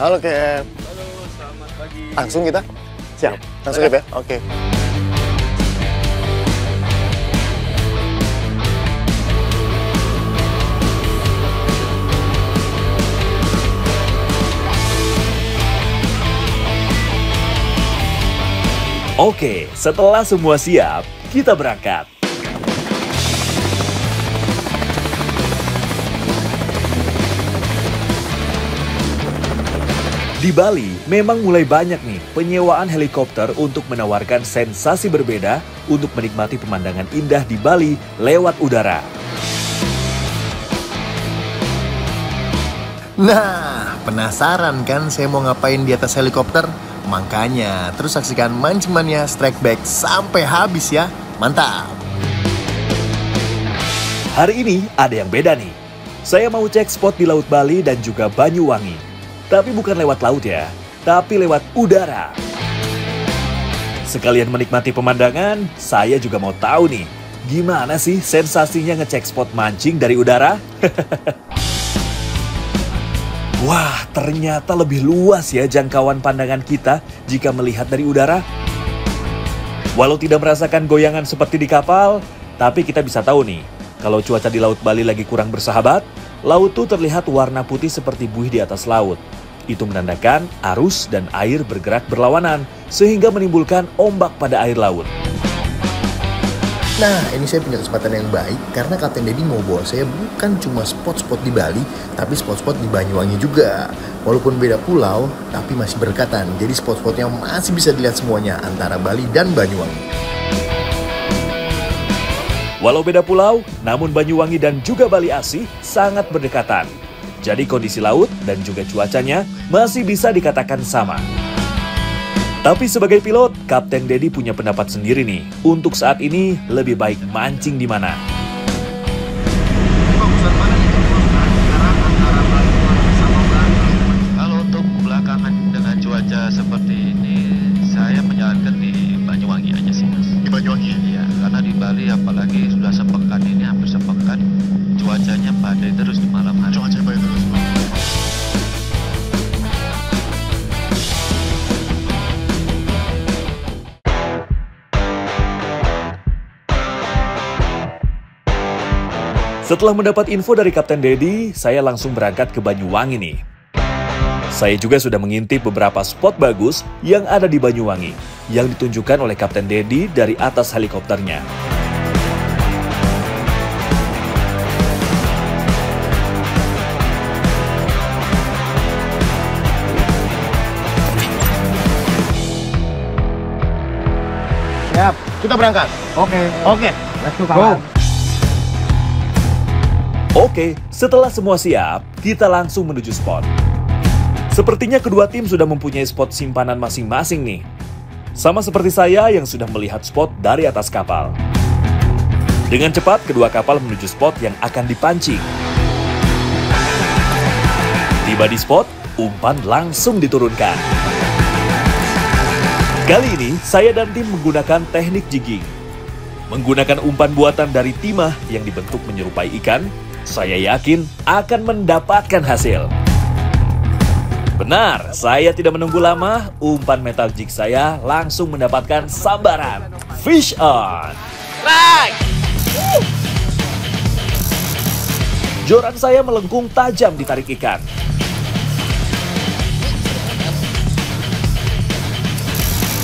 Halo Cap. Halo, selamat pagi. Langsung kita? Siap. Langsung Cap ya? Oke. Oke, setelah semua siap, kita berangkat. Di Bali, memang mulai banyak nih penyewaan helikopter untuk menawarkan sensasi berbeda untuk menikmati pemandangan indah di Bali lewat udara. Nah, penasaran kan saya mau ngapain di atas helikopter? Makanya terus saksikan Mancing Mania Strike Back sampai habis ya. Mantap! Hari ini ada yang beda nih. Saya mau cek spot di Laut Bali dan juga Banyuwangi. Tapi bukan lewat laut ya, tapi lewat udara. Sekalian menikmati pemandangan, saya juga mau tahu nih, gimana sih sensasinya ngecek spot mancing dari udara? Wah, ternyata lebih luas ya jangkauan pandangan kita jika melihat dari udara. Walau tidak merasakan goyangan seperti di kapal, tapi kita bisa tahu nih, kalau cuaca di Laut Bali lagi kurang bersahabat, laut tuh terlihat warna putih seperti buih di atas laut. Itu menandakan arus dan air bergerak berlawanan, sehingga menimbulkan ombak pada air laut. Nah, ini saya punya kesempatan yang baik karena Kapten Dedi mau bawa saya bukan cuma spot-spot di Bali, tapi spot-spot di Banyuwangi juga. Walaupun beda pulau, tapi masih berdekatan. Jadi spot-spotnya masih bisa dilihat semuanya antara Bali dan Banyuwangi. Walau beda pulau, namun Banyuwangi dan juga Bali Asih sangat berdekatan. Jadi kondisi laut dan juga cuacanya masih bisa dikatakan sama. Tapi sebagai pilot, Kapten Dedi punya pendapat sendiri nih. Untuk saat ini, lebih baik mancing di mana? Kalau untuk belakangan dengan cuaca seperti ini, saya menyarankan di Banyuwangi aja sih, Mas. Di Banyuwangi? Iya, karena di Bali apalagi sudah sepekan ini, hampir sepekan, cuacanya badai terus di malam hari. Cuaca badai terus. Setelah mendapat info dari Kapten Dedi, saya langsung berangkat ke Banyuwangi nih. Saya juga sudah mengintip beberapa spot bagus yang ada di Banyuwangi, yang ditunjukkan oleh Kapten Dedi dari atas helikopternya. Siap. Kita berangkat. Oke. Let's go. Oke, setelah semua siap, kita langsung menuju spot. Sepertinya kedua tim sudah mempunyai spot simpanan masing-masing nih. Sama seperti saya yang sudah melihat spot dari atas kapal. Dengan cepat, kedua kapal menuju spot yang akan dipancing. Tiba di spot, umpan langsung diturunkan. Kali ini, saya dan tim menggunakan teknik jigging. Menggunakan umpan buatan dari timah yang dibentuk menyerupai ikan, saya yakin akan mendapatkan hasil. Benar, saya tidak menunggu lama, umpan metal jig saya langsung mendapatkan sambaran. Fish on! Strike! Joran saya melengkung tajam ditarik ikan.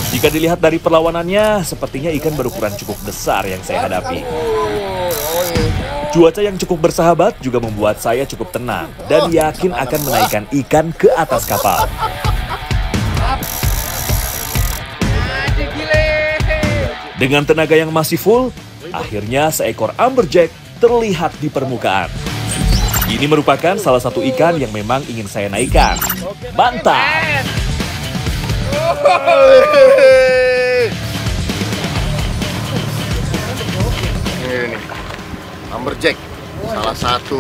Jika dilihat dari perlawanannya, sepertinya ikan berukuran cukup besar yang saya hadapi. Cuaca yang cukup bersahabat juga membuat saya cukup tenang dan yakin akan menaikkan ikan ke atas kapal. Dengan tenaga yang masih full, akhirnya seekor amberjack terlihat di permukaan. Ini merupakan salah satu ikan yang memang ingin saya naikkan. Mantap! Ini amberjack, salah satu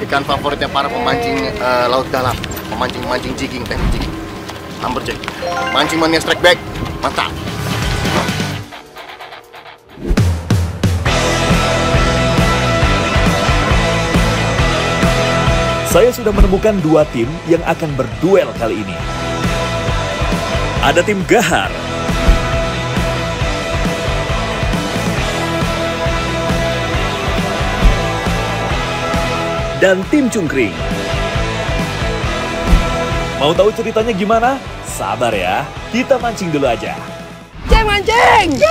ikan favoritnya para pemancing laut dalam, pemancing jigging, teknik jigging. Amberjack, Mancing Mania Strike Back, mantap. Saya sudah menemukan dua tim yang akan berduel kali ini. Ada tim Gahar dan tim Cungkring. Mau tahu ceritanya gimana? Sabar ya, kita mancing dulu aja. Mancing!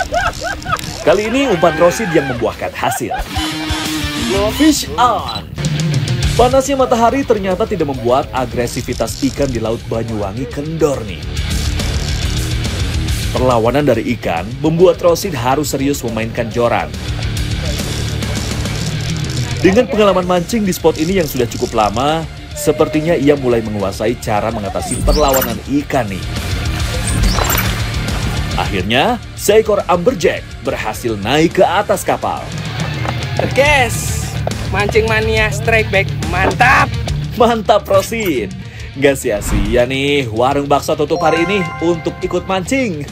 Kali ini umpan Rosid yang membuahkan hasil. Fish on! Panasnya matahari ternyata tidak membuat agresivitas ikan di Laut Banyuwangi kendor nih. Perlawanan dari ikan membuat Rosid harus serius memainkan joran. Dengan pengalaman mancing di spot ini yang sudah cukup lama, sepertinya ia mulai menguasai cara mengatasi perlawanan ikan nih. Akhirnya, seekor amberjack berhasil naik ke atas kapal. Guys, mancing mania strike back, mantap! Mantap, Rosid! Gak sia-sia nih, warung bakso tutup hari ini untuk ikut mancing.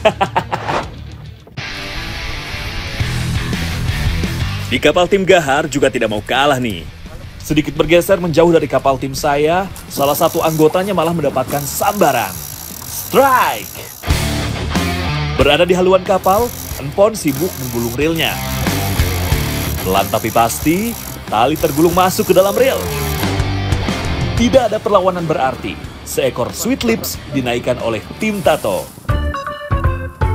Di kapal tim Gahar juga tidak mau kalah nih. Sedikit bergeser menjauh dari kapal tim saya, salah satu anggotanya malah mendapatkan sambaran. Strike! Berada di haluan kapal, Empon sibuk menggulung reelnya. Pelan tapi pasti, tali tergulung masuk ke dalam reel. Tidak ada perlawanan berarti, seekor Sweet Lips dinaikkan oleh tim Tato.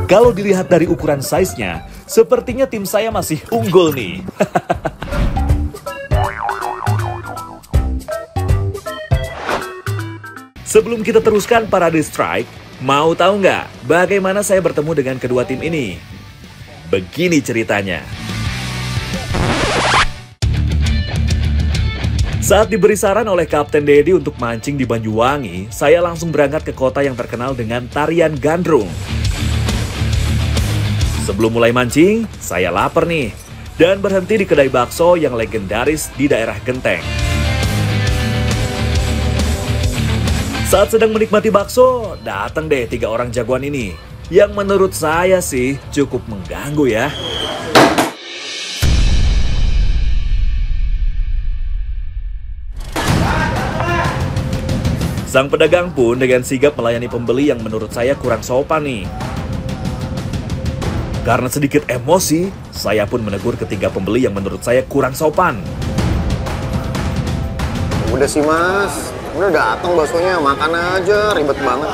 Kalau dilihat dari ukuran size-nya, sepertinya tim saya masih unggul nih. Sebelum kita teruskan parade strike, mau tahu nggak bagaimana saya bertemu dengan kedua tim ini? Begini ceritanya. Saat diberi saran oleh Kapten Dedi untuk mancing di Banyuwangi, saya langsung berangkat ke kota yang terkenal dengan tarian gandrung. Sebelum mulai mancing, saya lapar nih, dan berhenti di kedai bakso yang legendaris di daerah Genteng. Saat sedang menikmati bakso, datang deh 3 orang jagoan ini, yang menurut saya sih cukup mengganggu ya. Sang pedagang pun dengan sigap melayani pembeli yang menurut saya kurang sopan nih. Karena sedikit emosi, saya pun menegur ketiga pembeli yang menurut saya kurang sopan. Udah sih mas, udah datang baksonya, makan aja, ribet banget.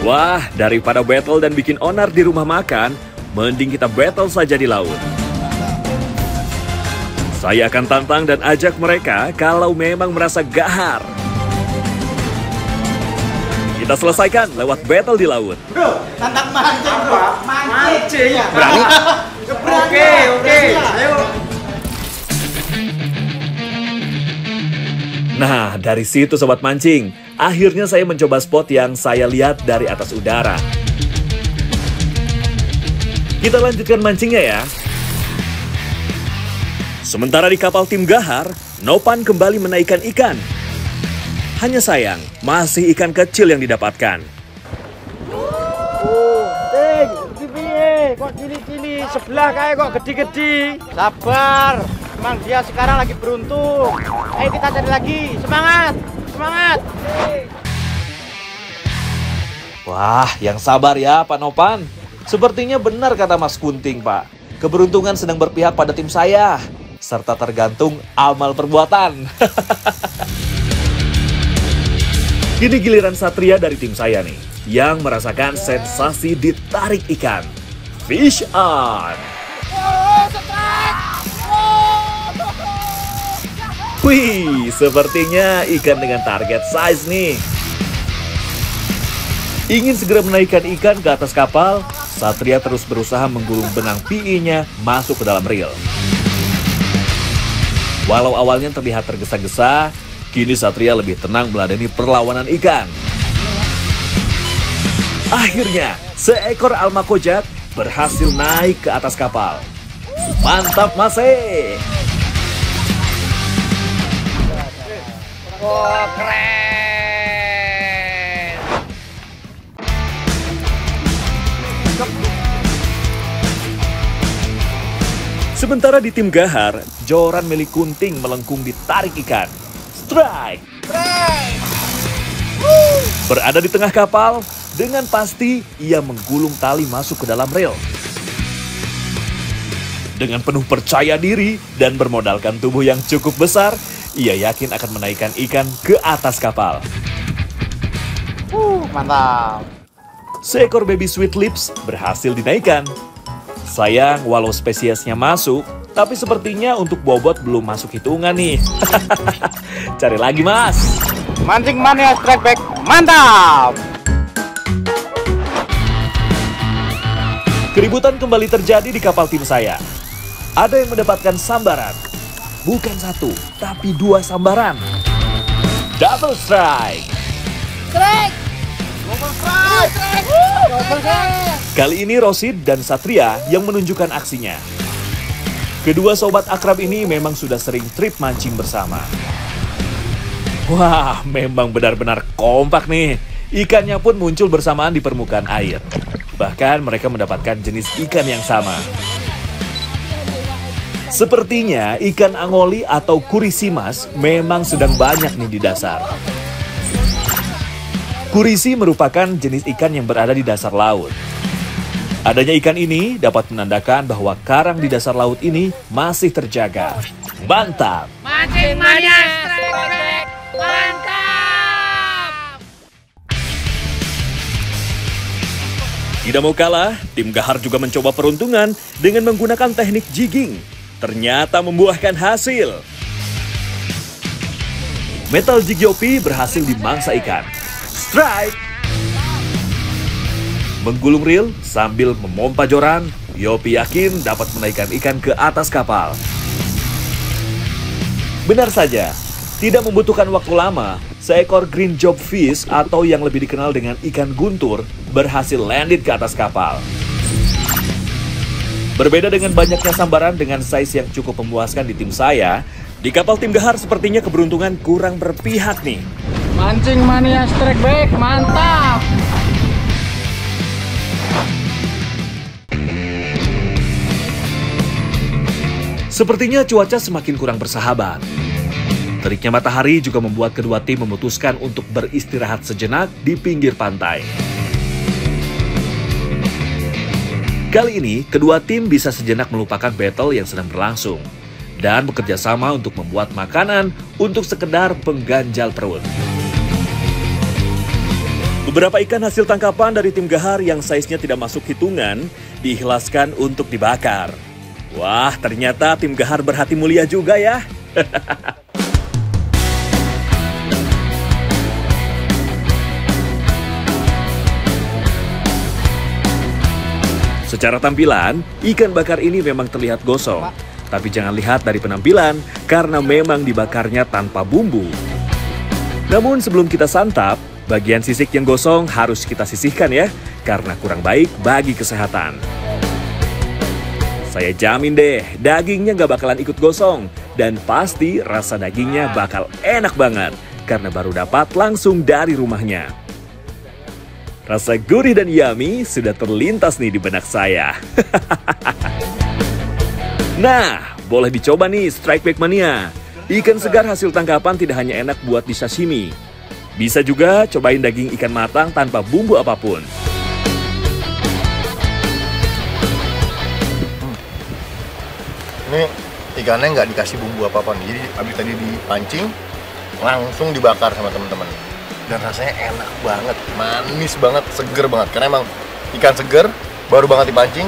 Wah, daripada battle dan bikin onar di rumah makan, mending kita battle saja di laut. Saya akan tantang dan ajak mereka kalau memang merasa gahar. Kita selesaikan lewat battle di laut. Bro, tantang mancing bro. Mancing. Berani? Oke. Ayo. Nah, dari situ sobat mancing, akhirnya saya mencoba spot yang saya lihat dari atas udara. Kita lanjutkan mancingnya ya. Sementara di kapal tim Gahar, Nopan kembali menaikkan ikan. Hanya sayang, masih ikan kecil yang didapatkan. Kok cili-cili sebelah kayak kok gede-gede. Sabar, emang dia sekarang lagi beruntung. Ayo kita cari lagi, semangat. Wah, yang sabar ya Pak Nopan. Sepertinya benar kata Mas Kunting, Pak. Keberuntungan sedang berpihak pada tim saya, serta tergantung amal perbuatan. Kini giliran Satria dari tim saya nih, yang merasakan sensasi ditarik ikan. Fish on! Wih, sepertinya ikan dengan target size nih. Ingin segera menaikkan ikan ke atas kapal, Satria terus berusaha menggulung benang PI-nya masuk ke dalam reel. Walau awalnya terlihat tergesa-gesa, kini Satria lebih tenang meladeni perlawanan ikan. Akhirnya, seekor almakojat berhasil naik ke atas kapal. Mantap, Mas E! Wah, keren. Sementara di tim Gahar, joran milik Kunting melengkung ditarik ikan. Strike! Berada di tengah kapal, dengan pasti ia menggulung tali masuk ke dalam rel. Dengan penuh percaya diri dan bermodalkan tubuh yang cukup besar, ia yakin akan menaikkan ikan ke atas kapal. Mantap. Seekor baby sweet lips berhasil dinaikkan. Sayang, walau spesiesnya masuk, tapi sepertinya untuk bobot belum masuk hitungan nih. Cari lagi, Mas. Mancing mania strike back, mantap. Keributan kembali terjadi di kapal tim saya. Ada yang mendapatkan sambaran. Bukan satu, tapi 2 sambaran. Double strike. Kali ini Rosid dan Satria yang menunjukkan aksinya. Kedua sobat akrab ini memang sudah sering trip mancing bersama. Wah, memang benar-benar kompak nih. Ikannya pun muncul bersamaan di permukaan air. Bahkan mereka mendapatkan jenis ikan yang sama. Sepertinya ikan angoli atau kurisi mas memang sedang banyak nih di dasar. Kurisi merupakan jenis ikan yang berada di dasar laut. Adanya ikan ini dapat menandakan bahwa karang di dasar laut ini masih terjaga. Mantap! Mancing mania strike back, mantap. Tidak mau kalah, tim Gahar juga mencoba peruntungan dengan menggunakan teknik jigging. Ternyata membuahkan hasil. Metal jig Yopi berhasil dimangsa ikan. Strike! Menggulung reel sambil memompa joran, Yopi yakin dapat menaikkan ikan ke atas kapal. Benar saja, tidak membutuhkan waktu lama, seekor green job fish atau yang lebih dikenal dengan ikan guntur berhasil landed ke atas kapal. Berbeda dengan banyaknya sambaran dengan size yang cukup memuaskan di tim saya, di kapal tim Gahar sepertinya keberuntungan kurang berpihak nih. Mancing mania strike back, mantap. Sepertinya cuaca semakin kurang bersahabat. Teriknya matahari juga membuat kedua tim memutuskan untuk beristirahat sejenak di pinggir pantai. Kali ini, kedua tim bisa sejenak melupakan battle yang sedang berlangsung dan bekerja sama untuk membuat makanan untuk sekedar pengganjal perut. Beberapa ikan hasil tangkapan dari tim Gahar yang size-nya tidak masuk hitungan diikhlaskan untuk dibakar. Wah, ternyata tim Gahar berhati mulia juga ya. Secara tampilan, ikan bakar ini memang terlihat gosong. Tapi jangan lihat dari penampilan, karena memang dibakarnya tanpa bumbu. Namun sebelum kita santap, bagian sisik yang gosong harus kita sisihkan ya, karena kurang baik bagi kesehatan. Saya jamin deh, dagingnya nggak bakalan ikut gosong. Dan pasti rasa dagingnya bakal enak banget, karena baru dapat langsung dari rumahnya. Rasa gurih dan yummy sudah terlintas nih di benak saya. Nah, boleh dicoba nih Strike Back Mania. Ikan segar hasil tangkapan tidak hanya enak buat di sashimi. Bisa juga cobain daging ikan matang tanpa bumbu apapun. Ini ikannya nggak dikasih bumbu apa-apa nih. Jadi abis tadi dipancing, langsung dibakar sama teman-teman. Dan rasanya enak banget, manis banget, seger banget. Karena emang ikan seger, baru banget dipancing,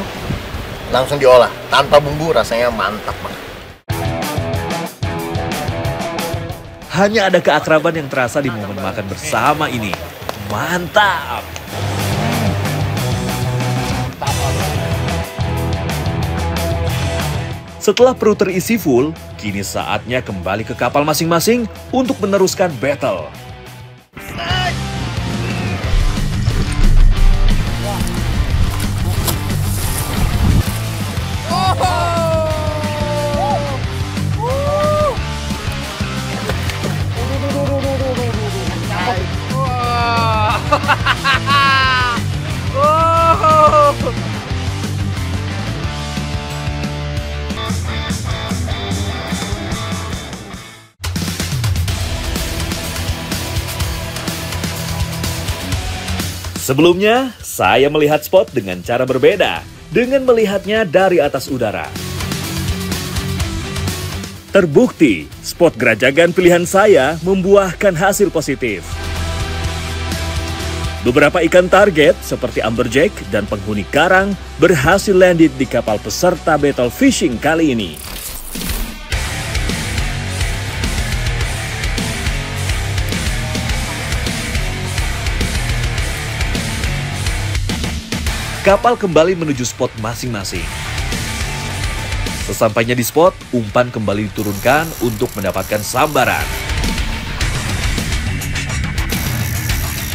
langsung diolah. Tanpa bumbu rasanya mantap banget. Hanya ada keakraban yang terasa di momen makan bersama ini. Mantap! Setelah perut terisi full, kini saatnya kembali ke kapal masing-masing untuk meneruskan battle. Sebelumnya, saya melihat spot dengan cara berbeda, dengan melihatnya dari atas udara. Terbukti, spot gerajagan pilihan saya membuahkan hasil positif. Beberapa ikan target seperti amberjack dan penghuni karang berhasil landed di kapal peserta battle fishing kali ini. Kapal kembali menuju spot masing-masing. Sesampainya di spot, umpan kembali diturunkan untuk mendapatkan sambaran.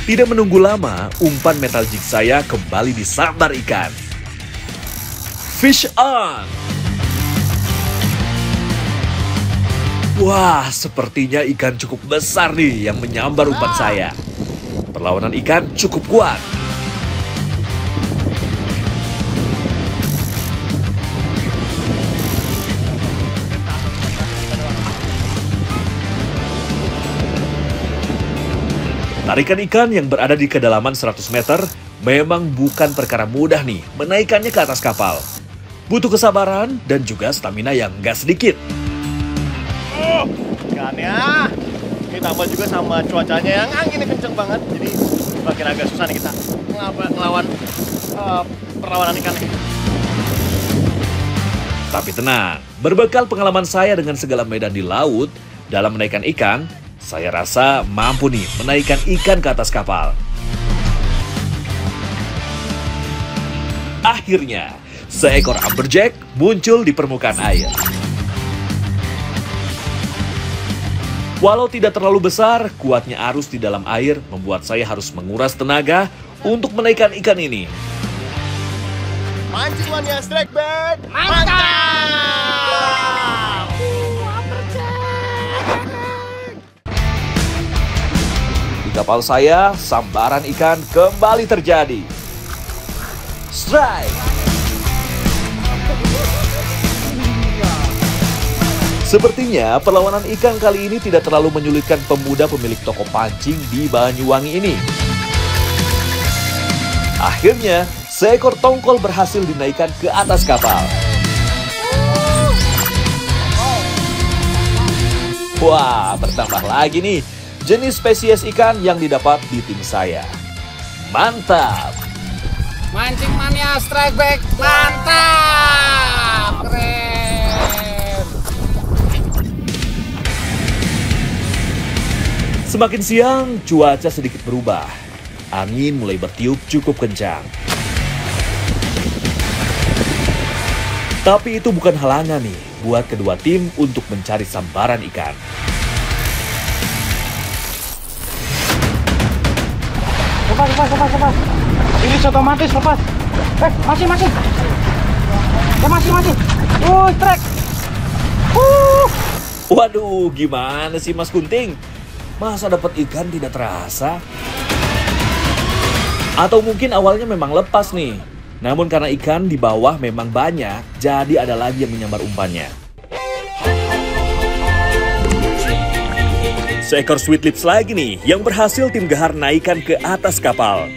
Tidak menunggu lama, umpan metal jig saya kembali disambar ikan. Fish on! Wah, sepertinya ikan cukup besar nih yang menyambar umpan saya. Perlawanan ikan cukup kuat. Tarikan ikan yang berada di kedalaman 100 meter memang bukan perkara mudah nih menaikkannya ke atas kapal. Butuh kesabaran dan juga stamina yang gak sedikit. Ikannya ditambah juga sama cuacanya yang anginnya kenceng banget, jadi makin agak susah nih kita ngelawan perlawanan ikannya. Tapi tenang, berbekal pengalaman saya dengan segala medan di laut dalam menaikkan ikan, saya rasa mampu nih menaikkan ikan ke atas kapal. Akhirnya, seekor amberjack muncul di permukaan air. Walau tidak terlalu besar, kuatnya arus di dalam air membuat saya harus menguras tenaga untuk menaikkan ikan ini. Mancing mania strike back, Mantap! Di kapal saya, sambaran ikan kembali terjadi. Strike! Sepertinya perlawanan ikan kali ini tidak terlalu menyulitkan pemuda pemilik toko pancing di Banyuwangi ini. Akhirnya, seekor tongkol berhasil dinaikkan ke atas kapal. Wah, bertambah lagi nih jenis spesies ikan yang didapat di tim saya. Mantap! Mancing mania strike back, mantap! Keren! Semakin siang, cuaca sedikit berubah. Angin mulai bertiup cukup kencang. Tapi itu bukan halangan nih buat kedua tim untuk mencari sambaran ikan. lepas. Rilis otomatis lepas. Masih. Masih. Strike. Waduh, gimana sih Mas Kunting? Masa dapat ikan tidak terasa? Atau mungkin awalnya memang lepas nih. Namun karena ikan di bawah memang banyak, jadi ada lagi yang menyambar umpannya. Seekor sweet lips lagi nih yang berhasil tim Gahar naikkan ke atas kapal.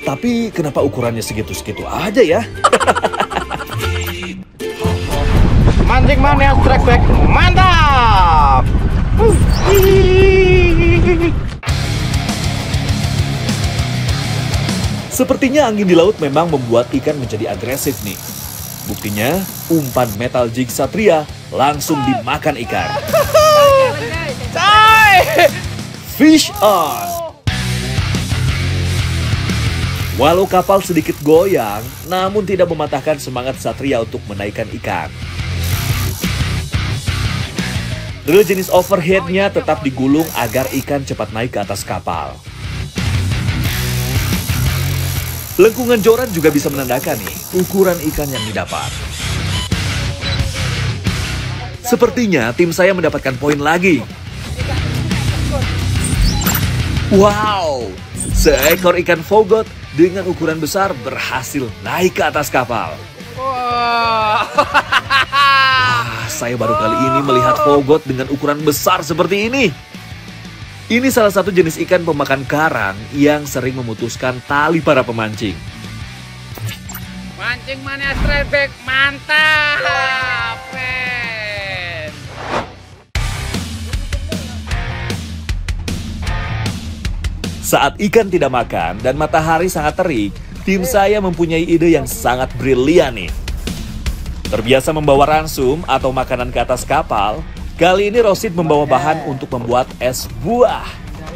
Tapi kenapa ukurannya segitu-segitu aja ya? Mancing mania strike back, mantap! Sepertinya angin di laut memang membuat ikan menjadi agresif nih. Buktinya, umpan metal jig Satria langsung dimakan ikan. Fish on! Walau kapal sedikit goyang, namun tidak mematahkan semangat Satria untuk menaikkan ikan. Reel jenis overhead-nya tetap digulung agar ikan cepat naik ke atas kapal. Lengkungan joran juga bisa menandakan nih ukuran ikan yang didapat. Sepertinya tim saya mendapatkan poin lagi. Wow! Seekor ikan fogot dengan ukuran besar berhasil naik ke atas kapal. Wah, saya baru kali ini melihat fogot dengan ukuran besar seperti ini. Ini salah satu jenis ikan pemakan karang yang sering memutuskan tali para pemancing. Mancing mania strike back, mantap, men. Saat ikan tidak makan dan matahari sangat terik, tim saya mempunyai ide yang sangat brilian nih. Terbiasa membawa ransum atau makanan ke atas kapal, kali ini Rosid membawa bahan untuk membuat es buah.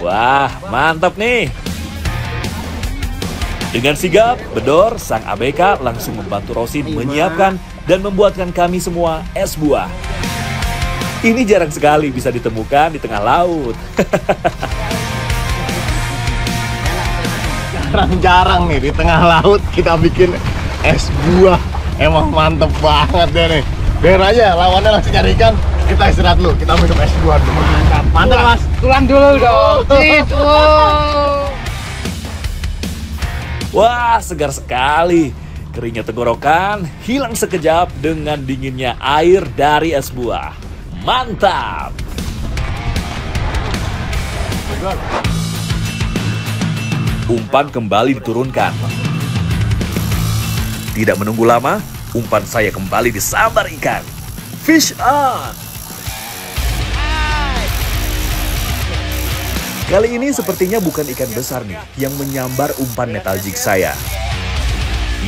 Wah, mantap nih. Dengan sigap, Bedor, sang ABK langsung membantu Rosid menyiapkan dan membuatkan kami semua es buah. Ini jarang sekali bisa ditemukan di tengah laut. Jarang-jarang nih di tengah laut kita bikin es buah. Emang mantep banget deh nih. Biar aja lawannya langsung cari ikan, kita istirahat dulu, kita minum es buah dulu. Mantap, mantap Mas. Tulang dulu dong. Wah, segar sekali. Keringnya tenggorokan hilang sekejap dengan dinginnya air dari es buah. Mantap. Umpan kembali diturunkan. Tidak menunggu lama, umpan saya kembali disambar ikan. Fish on! Kali ini sepertinya bukan ikan besar nih yang menyambar umpan metal jig saya.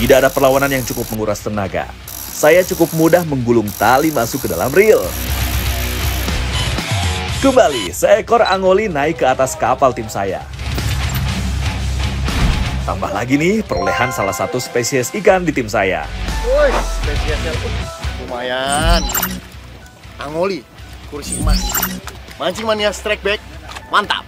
Tidak ada perlawanan yang cukup menguras tenaga. Saya cukup mudah menggulung tali masuk ke dalam reel. Kembali, seekor angoli naik ke atas kapal tim saya. Tambah lagi nih perolehan salah satu spesies ikan di tim saya. Woi, spesiesnya lumayan. Angoli, kursi emas. Mancing mania strike back, mantap.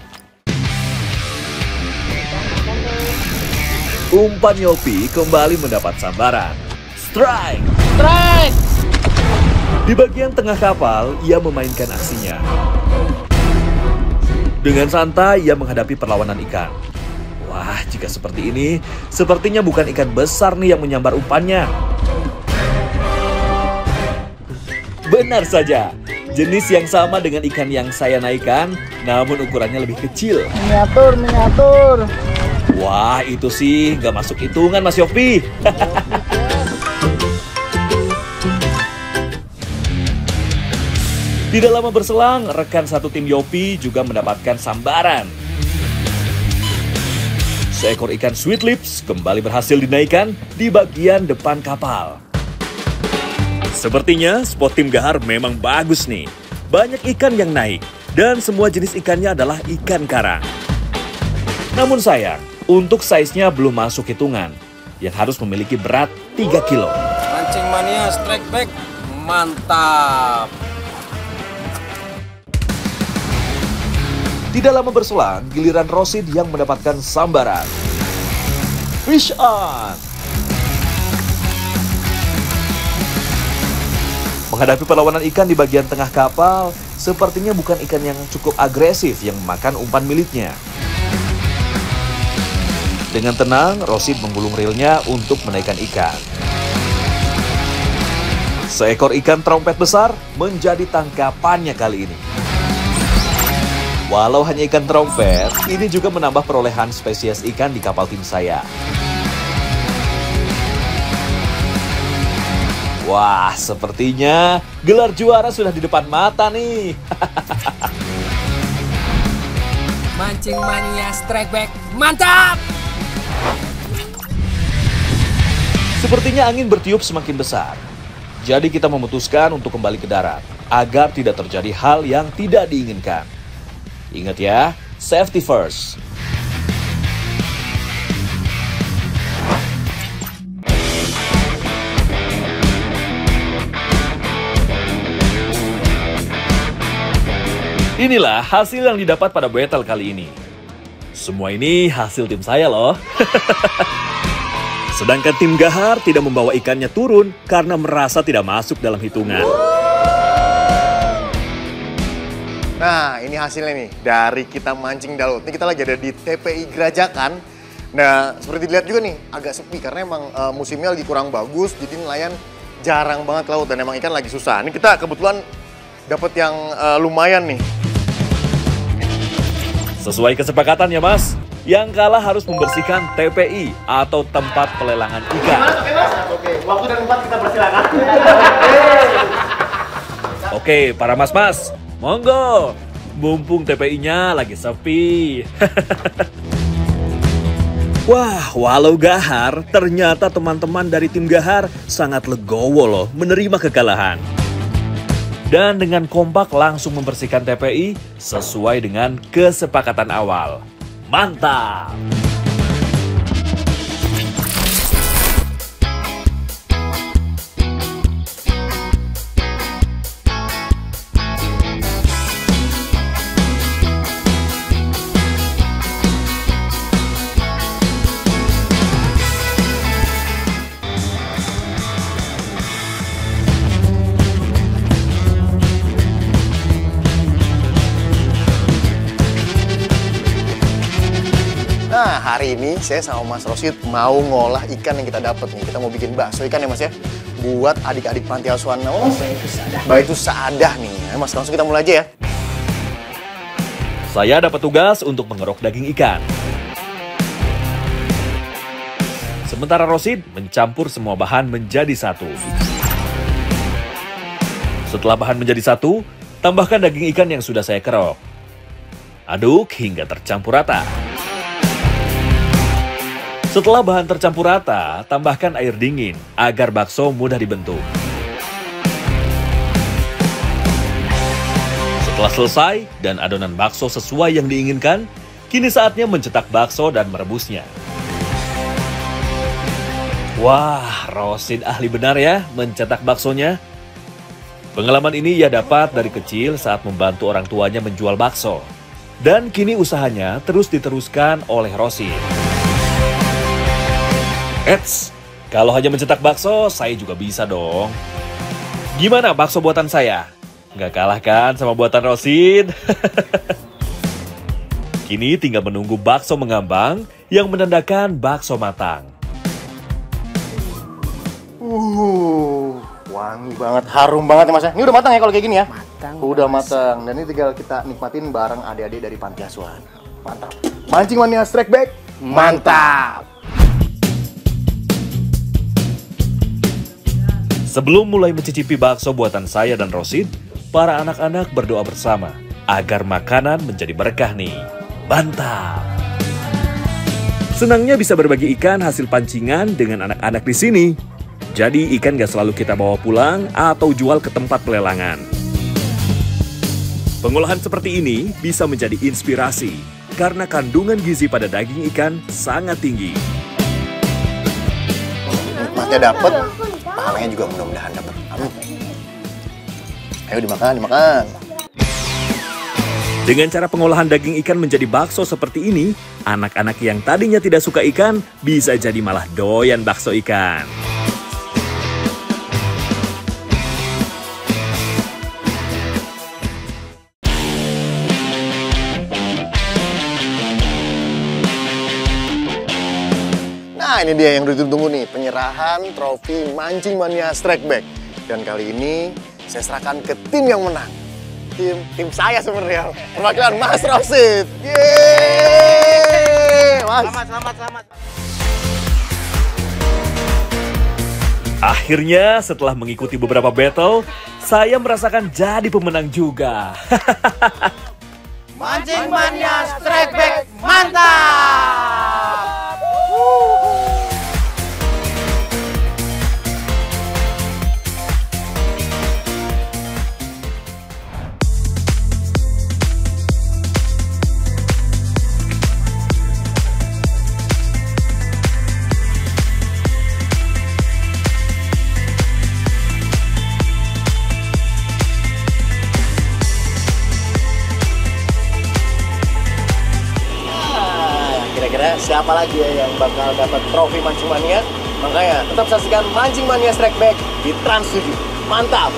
Umpan Yopi kembali mendapat sambaran. Strike! Strike! Di bagian tengah kapal, ia memainkan aksinya. Dengan santai, ia menghadapi perlawanan ikan. Wah, jika seperti ini, sepertinya bukan ikan besar nih yang menyambar umpannya. Benar saja, jenis yang sama dengan ikan yang saya naikkan, namun ukurannya lebih kecil. Miniatur, miniatur. Wah, itu sih nggak masuk hitungan Mas Yopi. Tidak lama berselang, rekan satu tim Yopi juga mendapatkan sambaran. Seekor ikan sweet lips kembali berhasil dinaikkan di bagian depan kapal. Sepertinya spot tim Gahar memang bagus nih. Banyak ikan yang naik dan semua jenis ikannya adalah ikan karang. Namun sayang, untuk size-nya belum masuk hitungan yang harus memiliki berat 3 kilo. Mancing mania strike back, mantap. Tidak lama berselang, giliran Rosid yang mendapatkan sambaran. Fish on! Menghadapi perlawanan ikan di bagian tengah kapal, sepertinya bukan ikan yang cukup agresif yang memakan umpan miliknya. Dengan tenang, Rosid menggulung reelnya untuk menaikkan ikan. Seekor ikan trompet besar menjadi tangkapannya kali ini. Walau hanya ikan trompet, ini juga menambah perolehan spesies ikan di kapal tim saya. Wah, sepertinya gelar juara sudah di depan mata nih. Mancing mania strike back, mantap. Sepertinya angin bertiup semakin besar. Jadi kita memutuskan untuk kembali ke darat agar tidak terjadi hal yang tidak diinginkan. Ingat ya, safety first. Inilah hasil yang didapat pada battle kali ini. Semua ini hasil tim saya loh. Sedangkan tim Gahar tidak membawa ikannya turun karena merasa tidak masuk dalam hitungan. Nah, ini hasilnya nih dari kita mancing di laut. Ini kita lagi ada di TPI Gerajakan. Nah, seperti dilihat juga nih, agak sepi karena emang musimnya lagi kurang bagus, jadi nelayan jarang banget ke laut dan emang ikan lagi susah. Ini kita kebetulan dapat yang lumayan nih. Sesuai kesepakatan ya Mas, yang kalah harus membersihkan TPI atau tempat pelelangan ikan. Oke, waktu dan tempat kita persilakan. Oke, para mas-mas, monggo. Mumpung TPI-nya lagi sepi. Wah, walau gahar, ternyata teman-teman dari tim Gahar sangat legowo loh menerima kekalahan. Dan dengan kompak langsung membersihkan TPI sesuai dengan kesepakatan awal. Mantap! Nah, hari ini saya sama Mas Rosid mau ngolah ikan yang kita dapat nih. Kita mau bikin bakso ikan ya Mas ya. Buat adik-adik panti asuhan. Baitu Saadah nih. Ya, Mas, langsung kita mulai aja ya. Saya dapat tugas untuk mengerok daging ikan. Sementara Rosid mencampur semua bahan menjadi satu. Setelah bahan menjadi satu, tambahkan daging ikan yang sudah saya kerok. Aduk hingga tercampur rata. Setelah bahan tercampur rata, tambahkan air dingin agar bakso mudah dibentuk. Setelah selesai dan adonan bakso sesuai yang diinginkan, kini saatnya mencetak bakso dan merebusnya. Wah, Rosid ahli benar ya mencetak baksonya. Pengalaman ini ia dapat dari kecil saat membantu orang tuanya menjual bakso. Dan kini usahanya terus diteruskan oleh Rosid. Eits, kalau hanya mencetak bakso, saya juga bisa dong. Gimana bakso buatan saya? Nggak kalah kan sama buatan Rosid? Kini tinggal menunggu bakso mengambang yang menandakan bakso matang. Wangi banget, harum banget ya Mas ya. Ini udah matang ya kalau kayak gini ya? Matang. Udah matang. Dan ini tinggal kita nikmatin bareng adik-adik dari panti asuhan. Mantap. Mancing Mania Strike Back. Mantap. Sebelum mulai mencicipi bakso buatan saya dan Rosid, para anak-anak berdoa bersama agar makanan menjadi berkah nih. Mantap! Senangnya bisa berbagi ikan hasil pancingan dengan anak-anak di sini. Jadi ikan gak selalu kita bawa pulang atau jual ke tempat pelelangan. Pengolahan seperti ini bisa menjadi inspirasi karena kandungan gizi pada daging ikan sangat tinggi. Nikmatnya dapet, pahalanya juga mudah-mudahan dapet. Amin. Ayo dimakan, dimakan. Dengan cara pengolahan daging ikan menjadi bakso seperti ini, anak-anak yang tadinya tidak suka ikan bisa jadi malah doyan bakso ikan. Nah, ini dia yang ditunggu nih, penyerahan trofi Mancing Mania Strike Back. Dan kali ini saya serahkan ke tim yang menang. Tim saya sebenarnya. Perwakilan Mas Rosid. Yeay! Mas. Selamat. Akhirnya setelah mengikuti beberapa battle, saya merasakan jadi pemenang juga. Mancing Mania Strike Back. Mantap! Kira-kira siapa lagi ya yang bakal dapat trofi Mancing Mania? Makanya tetap saksikan Mancing Mania Strike Back di Trans 7. Mantap!